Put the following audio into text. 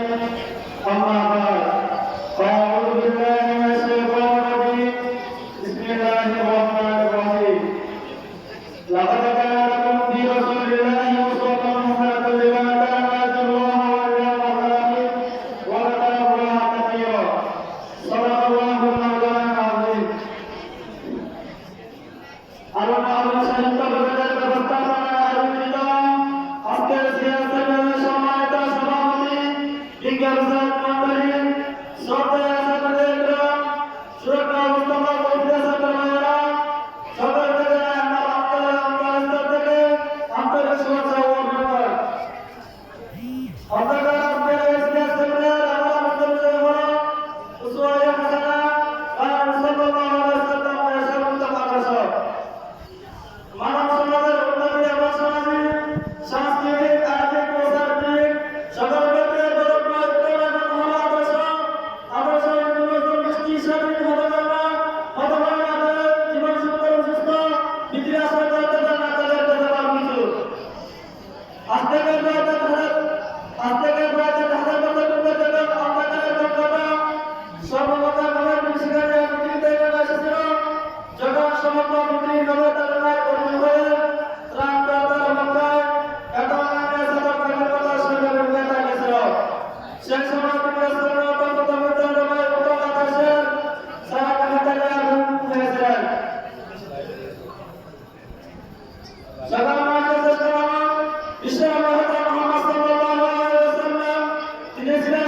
أما بعد فأعوذ بالله من الشيطان الرجيم بسم الله الرحمن الرحيم لقد كان لكم في رسول الله أسوة حسنة لمن كان يرجو الله واليوم الآخر وذكر الله كثيرا صدق الله مولانا العظيم আলোচনা সাহিত্য বিভাগের ব্যবস্থাপনা আয়োজিত আজকের সিয়াসতের সম্মানিত সভাপতি বিজ্ঞান মন্ডলী শ্রদ্ধেয় ছাত্রছাত্রীরা সুরক্ষা ব্যবস্থাপক কর্মীদের ছাত্রছাত্রীরা সকলকে আমার অন্তর থেকে আন্তরিক শুভেচ্ছা ও অভিনন্দন। আপনাদের আজকের এই সিয়াসতের আমরা মুসলিম হলো উসওয়ায়ে হাসানা আর সাল্লাল্লাহু আলাইহি ওয়াসাল্লাম এর সর্বোত্তম আদর্শ মানব সমাজের উন্নতি এবং সামাজিক সাংস্কৃতিক আর্থিক ও সার্বিক সকল ক্ষেত্রে গৌরবময় এবং মহান আদর্শ দৃষ্টি স্বাধীন হতভাগ্যদের জীবন সুন্দর সুস্থ ইতিহাস তিনি ছিলেন